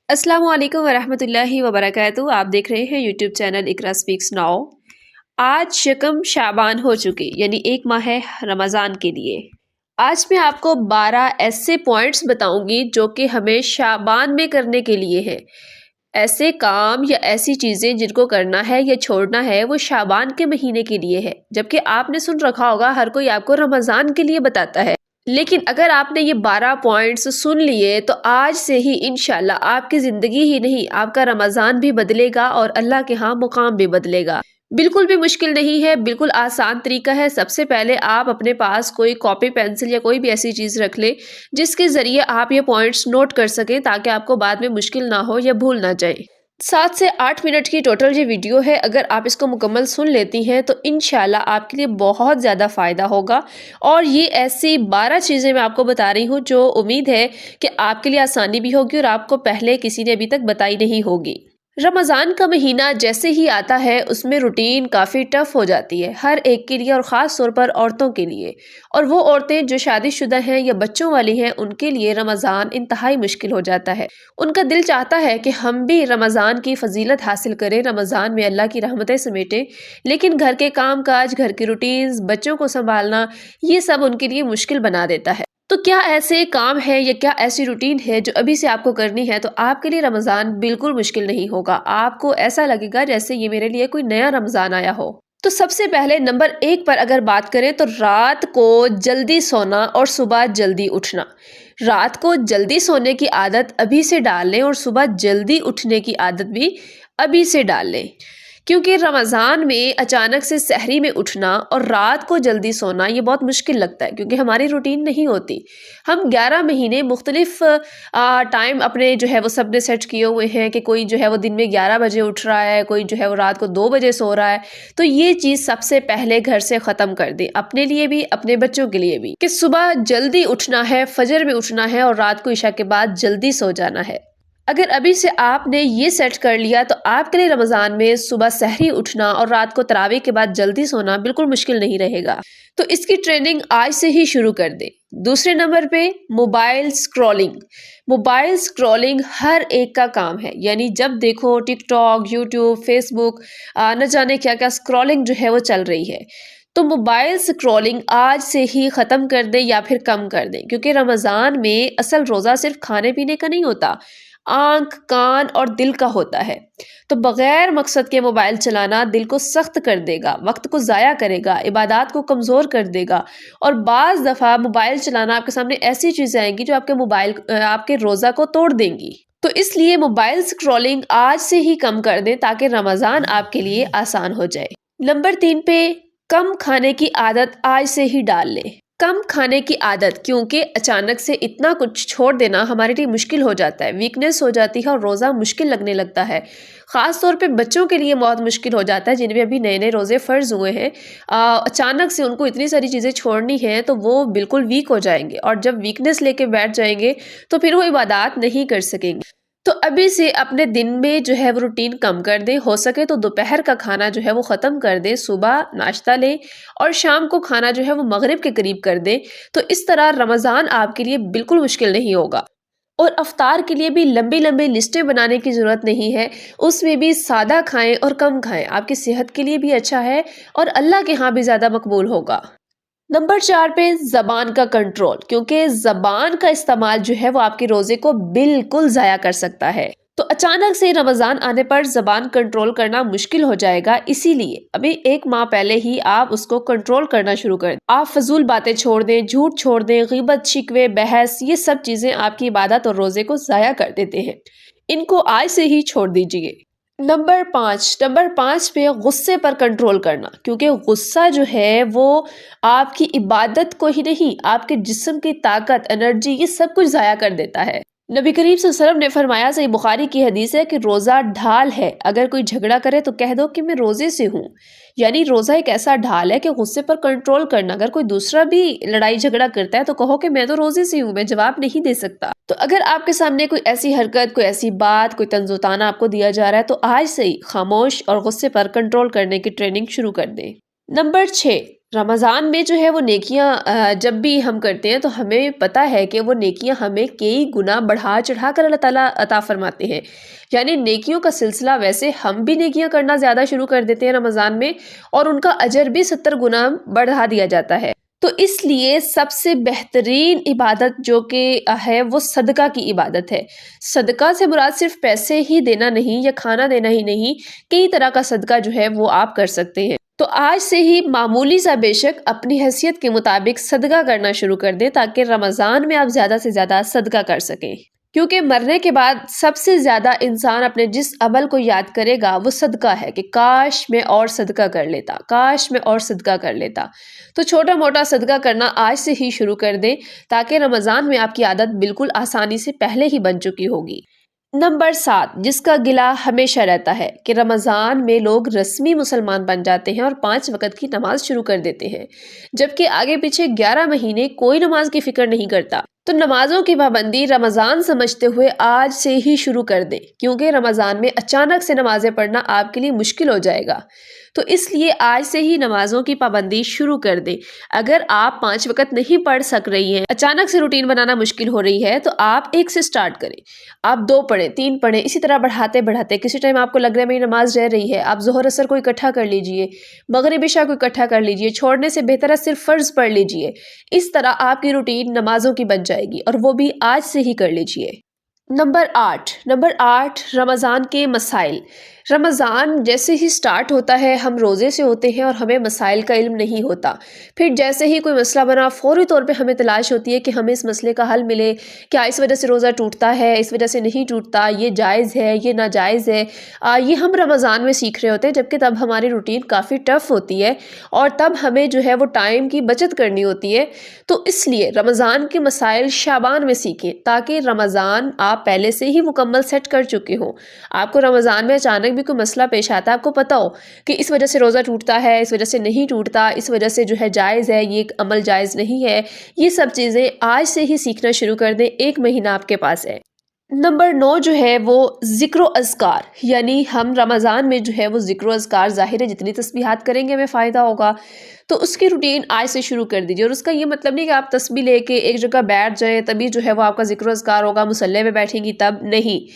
السلام علیکم ورحمۃ اللہ وبرکاتہ۔ آپ دیکھ رہے ہیں یوٹیوب چینل اقرا اسپیکس ناؤ۔ آج یکم شعبان ہو چکے، یعنی ایک ماہ ہے رمضان کے لیے۔ آج میں آپ کو 12 ایسے پوائنٹس بتاؤں گی جو کہ ہمیں شعبان میں کرنے کے لیے ہے۔ ایسے کام یا ایسی چیزیں جن کو کرنا ہے یا چھوڑنا ہے وہ شعبان کے مہینے کے لیے ہے، جبکہ آپ نے سن رکھا ہوگا ہر کوئی آپ کو رمضان کے لیے بتاتا ہے۔ لیکن اگر آپ نے یہ 12 پوائنٹس سن لیے تو آج سے ہی انشاءاللہ آپ کی زندگی ہی نہیں، آپ کا رمضان بھی بدلے گا اور اللہ کے ہاں مقام بھی بدلے گا۔ بالکل بھی مشکل نہیں ہے، بالکل آسان طریقہ ہے۔ سب سے پہلے آپ اپنے پاس کوئی کاپی پینسل یا کوئی بھی ایسی چیز رکھ لیں جس کے ذریعے آپ یہ پوائنٹس نوٹ کر سکیں، تاکہ آپ کو بعد میں مشکل نہ ہو یا بھول نہ جائے۔ 7 سے 8 منٹ کی ٹوٹل یہ ویڈیو ہے، اگر آپ اس کو مکمل سن لیتی ہیں تو انشاءاللہ آپ کے لیے بہت زیادہ فائدہ ہوگا۔ اور یہ ایسی 12 چیزیں میں آپ کو بتا رہی ہوں جو امید ہے کہ آپ کے لیے آسانی بھی ہوگی اور آپ کو پہلے کسی نے ابھی تک بتائی نہیں ہوگی۔ رمضان کا مہینہ جیسے ہی آتا ہے اس میں روٹین کافی ٹف ہو جاتی ہے ہر ایک کے لیے، اور خاص طور پر عورتوں کے لیے، اور وہ عورتیں جو شادی شدہ ہیں یا بچوں والی ہیں ان کے لیے رمضان انتہائی مشکل ہو جاتا ہے۔ ان کا دل چاہتا ہے کہ ہم بھی رمضان کی فضیلت حاصل کریں، رمضان میں اللہ کی رحمتیں سمیٹیں، لیکن گھر کے کام کاج، گھر کی روٹینز، بچوں کو سنبھالنا، یہ سب ان کے لیے مشکل بنا دیتا ہے۔ تو کیا ایسے کام ہے یا کیا ایسی روٹین ہے جو ابھی سے آپ کو کرنی ہے تو آپ کے لیے رمضان بالکل مشکل نہیں ہوگا، آپ کو ایسا لگے گا جیسے یہ میرے لیے کوئی نیا رمضان آیا ہو۔ تو سب سے پہلے نمبر 1 پر اگر بات کریں تو رات کو جلدی سونا اور صبح جلدی اٹھنا۔ رات کو جلدی سونے کی عادت ابھی سے ڈال لیں اور صبح جلدی اٹھنے کی عادت بھی ابھی سے ڈال لیں، کیونکہ رمضان میں اچانک سے سحری میں اٹھنا اور رات کو جلدی سونا یہ بہت مشکل لگتا ہے، کیونکہ ہماری روٹین نہیں ہوتی۔ ہم 11 مہینے مختلف ٹائم اپنے جو ہے وہ سب نے سیٹ کیے ہوئے ہیں کہ کوئی جو ہے وہ دن میں 11 بجے اٹھ رہا ہے، کوئی جو ہے وہ رات کو 2 بجے سو رہا ہے۔ تو یہ چیز سب سے پہلے گھر سے ختم کر دیں، اپنے لیے بھی اپنے بچوں کے لیے بھی، کہ صبح جلدی اٹھنا ہے، فجر میں اٹھنا ہے اور رات کو عشاء کے بعد جلدی سو جانا ہے۔ اگر ابھی سے آپ نے یہ سیٹ کر لیا تو آپ کے لیے رمضان میں صبح سحری اٹھنا اور رات کو تراویح کے بعد جلدی سونا بالکل مشکل نہیں رہے گا۔ تو اس کی ٹریننگ آج سے ہی شروع کر دیں۔ دوسرے نمبر پہ موبائل سکرولنگ۔ موبائل سکرولنگ ہر ایک کا کام ہے، یعنی جب دیکھو ٹک ٹاک، یوٹیوب، فیس بک، نہ جانے کیا کیا سکرولنگ جو ہے وہ چل رہی ہے۔ تو موبائل سکرولنگ آج سے ہی ختم کر دیں یا پھر کم کر دیں، کیونکہ رمضان میں اصل روزہ صرف کھانے پینے کا نہیں ہوتا، آنکھ، کان اور دل کا ہوتا ہے۔ تو بغیر مقصد کے موبائل چلانا دل کو سخت کر دے گا، وقت کو ضائع کرے گا، عبادات کو کمزور کر دے گا، اور بعض دفعہ موبائل چلانا آپ کے سامنے ایسی چیزیں آئیں گی جو آپ کے روزہ کو توڑ دیں گی۔ تو اس لیے موبائل سکرولنگ آج سے ہی کم کر دیں تاکہ رمضان آپ کے لیے آسان ہو جائے۔ نمبر 3 پہ کم کھانے کی عادت آج سے ہی ڈال لیں۔ کم کھانے کی عادت، کیونکہ اچانک سے اتنا کچھ چھوڑ دینا ہمارے لیے مشکل ہو جاتا ہے، ویکنیس ہو جاتی ہے اور روزہ مشکل لگنے لگتا ہے۔ خاص طور پہ بچوں کے لیے بہت مشکل ہو جاتا ہے جن میں ابھی نئے نئے روزے فرض ہوئے ہیں۔ اچانک سے ان کو اتنی ساری چیزیں چھوڑنی ہیں تو وہ بالکل ویک ہو جائیں گے، اور جب ویکنیس لے کے بیٹھ جائیں گے تو پھر وہ عبادات نہیں کر سکیں گے۔ تو ابھی سے اپنے دن میں جو ہے وہ روٹین کم کر دیں، ہو سکے تو دوپہر کا کھانا جو ہے وہ ختم کر دیں، صبح ناشتہ لیں اور شام کو کھانا جو ہے وہ مغرب کے قریب کر دیں۔ تو اس طرح رمضان آپ کے لیے بالکل مشکل نہیں ہوگا۔ اور افطار کے لیے بھی لمبی لمبی لسٹیں بنانے کی ضرورت نہیں ہے، اس میں بھی سادہ کھائیں اور کم کھائیں، آپ کی صحت کے لیے بھی اچھا ہے اور اللہ کے ہاں بھی زیادہ مقبول ہوگا۔ نمبر 4 پہ زبان کا کنٹرول، کیونکہ زبان کا استعمال جو ہے وہ آپ کے روزے کو بالکل ضائع کر سکتا ہے۔ تو اچانک سے رمضان آنے پر زبان کنٹرول کرنا مشکل ہو جائے گا، اسی لیے ابھی 1 ماہ پہلے ہی آپ اس کو کنٹرول کرنا شروع کر دیں۔ آپ فضول باتیں چھوڑ دیں، جھوٹ چھوڑ دیں، غیبت، شکوے، بحث، یہ سب چیزیں آپ کی عبادت اور روزے کو ضائع کر دیتے ہیں، ان کو آج سے ہی چھوڑ دیجیے۔ نمبر 5 پہ غصے پر کنٹرول کرنا، کیونکہ غصہ جو ہے وہ آپ کی عبادت کو ہی نہیں، آپ کے جسم کی طاقت، انرجی، یہ سب کچھ ضائع کر دیتا ہے۔ نبی کریم صلی اللہ علیہ وسلم نے فرمایا، صحیح بخاری کی حدیث ہے کہ روزہ ڈھال ہے، اگر کوئی جھگڑا کرے تو کہہ دو کہ میں روزے سے ہوں۔ یعنی روزہ ایک ایسا ڈھال ہے کہ غصے پر کنٹرول کرنا، اگر کوئی دوسرا بھی لڑائی جھگڑا کرتا ہے تو کہو کہ میں تو روزے سے ہوں، میں جواب نہیں دے سکتا۔ تو اگر آپ کے سامنے کوئی ایسی حرکت، کوئی ایسی بات، کوئی طنز و طعنہ آپ کو دیا جا رہا ہے تو آج سے ہی خاموش اور غصے پر کنٹرول کرنے کی ٹریننگ شروع کر دیں۔ نمبر 6، رمضان میں جو ہے وہ نیکیاں جب بھی ہم کرتے ہیں تو ہمیں پتہ ہے کہ وہ نیکیاں ہمیں کئی گنا بڑھا چڑھا کر اللہ تعالیٰ عطا فرماتے ہیں. یعنی نیکیوں کا سلسلہ، ویسے ہم بھی نیکیاں کرنا زیادہ شروع کر دیتے ہیں رمضان میں، اور ان کا اجر بھی 70 گنا بڑھا دیا جاتا ہے. تو اس لیے سب سے بہترین عبادت جو کہ ہے وہ صدقہ کی عبادت ہے. صدقہ سے مراد صرف پیسے ہی دینا نہیں یا کھانا دینا ہی نہیں، کئی طرح کا صدقہ جو ہے وہ آپ کر سکتے ہیں. تو آج سے ہی معمولی سا بے شک اپنی حیثیت کے مطابق صدقہ کرنا شروع کر دیں تاکہ رمضان میں آپ زیادہ سے زیادہ صدقہ کر سکیں. کیونکہ مرنے کے بعد سب سے زیادہ انسان اپنے جس عمل کو یاد کرے گا وہ صدقہ ہے کہ کاش میں اور صدقہ کر لیتا، کاش میں اور صدقہ کر لیتا. تو چھوٹا موٹا صدقہ کرنا آج سے ہی شروع کر دیں تاکہ رمضان میں آپ کی عادت بالکل آسانی سے پہلے ہی بن چکی ہوگی. نمبر 7، جس کا گلہ ہمیشہ رہتا ہے کہ رمضان میں لوگ رسمی مسلمان بن جاتے ہیں اور 5 وقت کی نماز شروع کر دیتے ہیں، جبکہ آگے پیچھے 11 مہینے کوئی نماز کی فکر نہیں کرتا. تو نمازوں کی پابندی رمضان سمجھتے ہوئے آج سے ہی شروع کر دیں، کیونکہ رمضان میں اچانک سے نمازیں پڑھنا آپ کے لیے مشکل ہو جائے گا. تو اس لیے آج سے ہی نمازوں کی پابندی شروع کر دیں. اگر آپ 5 وقت نہیں پڑھ سک رہی ہیں، اچانک سے روٹین بنانا مشکل ہو رہی ہے، تو آپ 1 سے سٹارٹ کریں. آپ 2 پڑھیں، 3 پڑھیں، اسی طرح بڑھاتے بڑھاتے کسی ٹائم آپ کو لگ رہا ہے میری نماز رہ رہی ہے، آپ ظہر عصر کو اکٹھا کر لیجئے، مغرب عشاء کو اکٹھا کر لیجئے، چھوڑنے سے بہتر ہے صرف فرض پڑھ لیجئے. اس طرح آپ کی روٹین نمازوں کی بن جائے گی، اور وہ بھی آج سے ہی کر لیجئے. نمبر 8، رمضان کے مسائل. رمضان جیسے ہی سٹارٹ ہوتا ہے ہم روزے سے ہوتے ہیں اور ہمیں مسائل کا علم نہیں ہوتا. پھر جیسے ہی کوئی مسئلہ بنا فوری طور پہ ہمیں تلاش ہوتی ہے کہ ہمیں اس مسئلے کا حل ملے. کیا اس وجہ سے روزہ ٹوٹتا ہے، اس وجہ سے نہیں ٹوٹتا، یہ جائز ہے، یہ ناجائز ہے. یہ ہم رمضان میں سیکھ رہے ہوتے ہیں، جبکہ تب ہماری روٹین کافی ٹف ہوتی ہے اور تب ہمیں جو ہے وہ ٹائم کی بچت کرنی ہوتی ہے. تو اس لیے رمضان کے مسائل شعبان میں سیکھیں تاکہ رمضان آپ پہلے سے ہی مکمل سیٹ کر چکے ہوں. آپ کو رمضان میں اچانک بھی کوئی مسئلہ پیش آتا ہے، آپ کو پتہ ہو کہ اس وجہ سے روزہ ٹوٹتا ہے، اس وجہ سے نہیں ٹوٹتا، اس وجہ سے جو ہے جائز ہے، یہ عمل جائز نہیں ہے. یہ سب چیزیں آج سے ہی سیکھنا شروع کر دیں، 1 مہینہ آپ کے پاس ہے. نمبر 9 جو ہے وہ ذکر و اذکار. یعنی ہم رمضان میں جو ہے وہ ذکر و اذکار، ظاہر ہے جتنی تسبیحات کریں گے ہمیں فائدہ ہوگا، تو اس کی روٹین آج سے شروع کر دیجیے. اور اس کا یہ مطلب نہیں کہ آپ تسبیح لے کے ایک جگہ بیٹھ جائیں تبھی جو ہے وہ آپ کا ذکر و اذکار ہوگا، مصلی پہ بیٹھیں گی تب نہیں.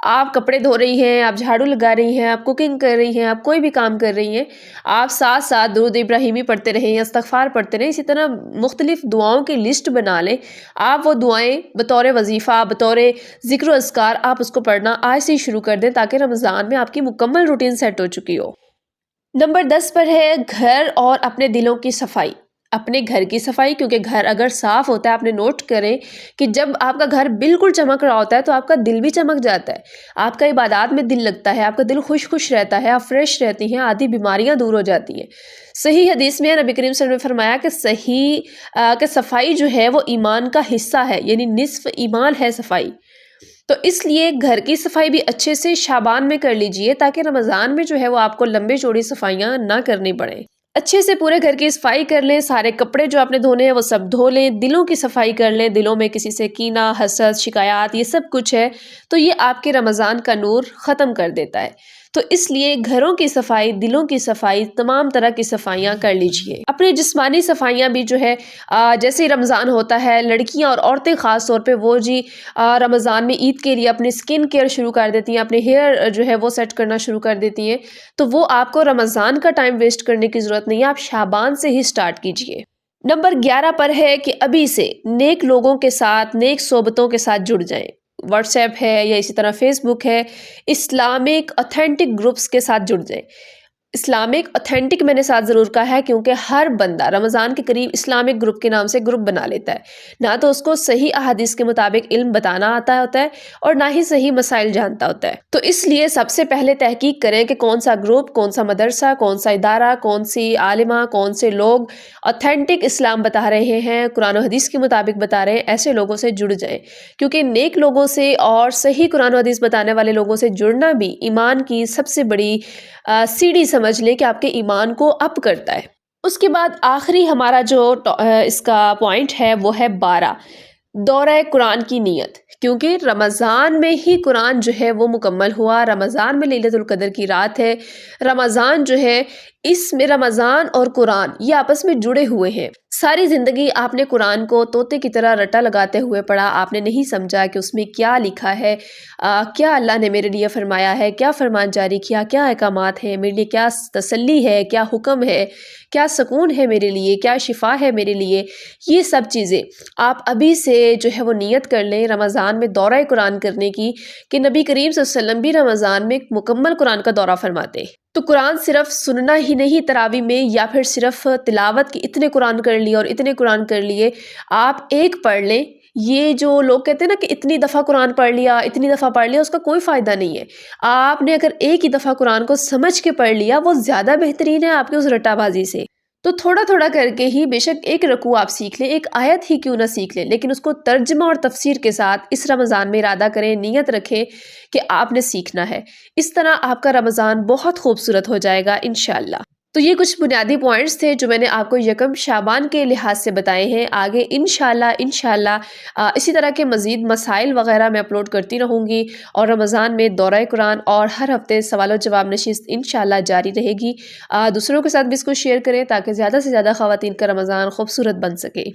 آپ کپڑے دھو رہی ہیں، آپ جھاڑو لگا رہی ہیں، آپ کوکنگ کر رہی ہیں، آپ کوئی بھی کام کر رہی ہیں، آپ ساتھ ساتھ درود ابراہیمی پڑھتے رہیں یا استغفار پڑھتے رہیں. اسی طرح مختلف دعاؤں کی لسٹ بنا لیں. آپ وہ دعائیں بطور وظیفہ، بطور ذکر و اذکار آپ اس کو پڑھنا آج سے ہی شروع کر دیں تاکہ رمضان میں آپ کی مکمل روٹین سیٹ ہو چکی ہو. نمبر 10 پر ہے گھر اور اپنے دلوں کی صفائی. اپنے گھر کی صفائی، کیونکہ گھر اگر صاف ہوتا ہے، آپ نے نوٹ کریں کہ جب آپ کا گھر بالکل چمک رہا ہوتا ہے تو آپ کا دل بھی چمک جاتا ہے، آپ کا عبادات میں دل لگتا ہے، آپ کا دل خوش خوش رہتا ہے، آپ فریش رہتی ہیں، آدھی بیماریاں دور ہو جاتی ہیں. صحیح حدیث میں نبی کریم صلی اللہ علیہ وسلم نے فرمایا کہ صفائی جو ہے وہ ایمان کا حصہ ہے، یعنی نصف ایمان ہے صفائی. تو اس لیے گھر کی صفائی بھی اچھے سے شعبان میں کر لیجئے تاکہ رمضان میں جو ہے وہ آپ کو لمبے چوڑی صفائیاں نہ کرنی پڑیں. اچھے سے پورے گھر کی صفائی کر لیں، سارے کپڑے جو آپ نے دھونے ہیں وہ سب دھو لیں. دلوں کی صفائی کر لیں، دلوں میں کسی سے کینہ، حسد، شکایات یہ سب کچھ ہے تو یہ آپ کے رمضان کا نور ختم کر دیتا ہے. تو اس لیے گھروں کی صفائی، دلوں کی صفائی، تمام طرح کی صفائیاں کر لیجئے. اپنی جسمانی صفائیاں بھی جو ہے جیسے ہی رمضان ہوتا ہے، لڑکیاں اور عورتیں خاص طور پہ وہ رمضان میں عید کے لیے اپنی سکن کیئر شروع کر دیتی ہیں، اپنے ہیئر جو ہے وہ سیٹ کرنا شروع کر دیتی ہیں. تو وہ آپ کو رمضان کا ٹائم ویسٹ کرنے کی ضرورت نہیں ہے، آپ شعبان سے ہی سٹارٹ کیجئے. نمبر 11 پر ہے کہ ابھی سے نیک لوگوں کے ساتھ، نیک صحبتوں کے ساتھ جڑ جائیں. واٹس ایپ ہے یا اسی طرح فیس بک ہے، اسلامک اتھینٹک گروپس کے ساتھ جڑ جائیں. اسلامک اتھینٹک میں نے ساتھ ضرور کہا ہے کیونکہ ہر بندہ رمضان کے قریب اسلامک گروپ کے نام سے گروپ بنا لیتا ہے. نہ تو اس کو صحیح احادیث کے مطابق علم بتانا آتا ہوتا ہے اور نہ ہی صحیح مسائل جانتا ہوتا ہے. تو اس لیے سب سے پہلے تحقیق کریں کہ کون سا گروپ، کون سا مدرسہ، کون سا ادارہ، کون سی عالمہ، کون سے لوگ اتھینٹک اسلام بتا رہے ہیں، قرآن و حدیث کے مطابق بتا رہے ہیں. ایسے لوگوں سے جڑ جائیں کیونکہ نیک لوگوں سے اور صحیح قرآن و حدیث بتانے والے لوگوں سے جڑنا بھی ایمان کی سب سے بڑی سیڑھی سمجھ لیں کہ آپ کے ایمان کو اپ کرتا ہے. اس کے بعد آخری ہمارا جو اس کا پوائنٹ ہے وہ ہے 12، دورہ قرآن کی نیت. کیونکہ رمضان میں ہی قرآن جو ہے وہ مکمل ہوا، رمضان میں لیلۃ القدر کی رات ہے، رمضان جو ہے اس میں رمضان اور قرآن یہ آپس میں جڑے ہوئے ہیں۔ ساری زندگی آپ نے قرآن کو طوطے کی طرح رٹا لگاتے ہوئے پڑھا، آپ نے نہیں سمجھا کہ اس میں کیا لکھا ہے، کیا اللہ نے میرے لیے فرمایا ہے، کیا فرمان جاری کیا، کیا احکامات ہیں میرے لیے، کیا تسلی ہے، کیا حکم ہے، کیا سکون ہے میرے لیے، کیا شفا ہے میرے لیے۔ یہ سب چیزیں آپ ابھی سے جو ہے وہ نیت کر لیں رمضان میں دورہ قرآن کرنے کی، کہ نبی کریم صلی اللہ علیہ وسلم بھی رمضان میں مکمل قرآن کا دورہ فرماتے۔ تو قرآن صرف سننا ہی نہیں تراویح میں، یا پھر صرف تلاوت کی اتنے قرآن کر لیے اور اتنے قرآن کر لیے، آپ ایک پڑھ لیں۔ یہ جو لوگ کہتے ہیں نا کہ اتنی دفعہ قرآن پڑھ لیا، اتنی دفعہ پڑھ لیا، اس کا کوئی فائدہ نہیں ہے۔ آپ نے اگر ایک ہی دفعہ قرآن کو سمجھ کے پڑھ لیا، وہ زیادہ بہترین ہے آپ کی اس رٹا بازی سے۔ تو تھوڑا تھوڑا کر کے ہی، بے شک ایک رکوع آپ سیکھ لیں، ایک آیت ہی کیوں نہ سیکھ لیں، لیکن اس کو ترجمہ اور تفسیر کے ساتھ اس رمضان میں ارادہ کریں، نیت رکھیں کہ آپ نے سیکھنا ہے۔ اس طرح آپ کا رمضان بہت خوبصورت ہو جائے گا انشاءاللہ۔ تو یہ کچھ بنیادی پوائنٹس تھے جو میں نے آپ کو یکم شعبان کے لحاظ سے بتائے ہیں۔ آگے انشاءاللہ اسی طرح کے مزید مسائل وغیرہ میں اپلوڈ کرتی رہوں گی، اور رمضان میں دورہ قرآن اور ہر ہفتے سوال و جواب نشست انشاءاللہ جاری رہے گی۔ دوسروں کے ساتھ بھی اس کو شیئر کریں تاکہ زیادہ سے زیادہ خواتین کا رمضان خوبصورت بن سکے۔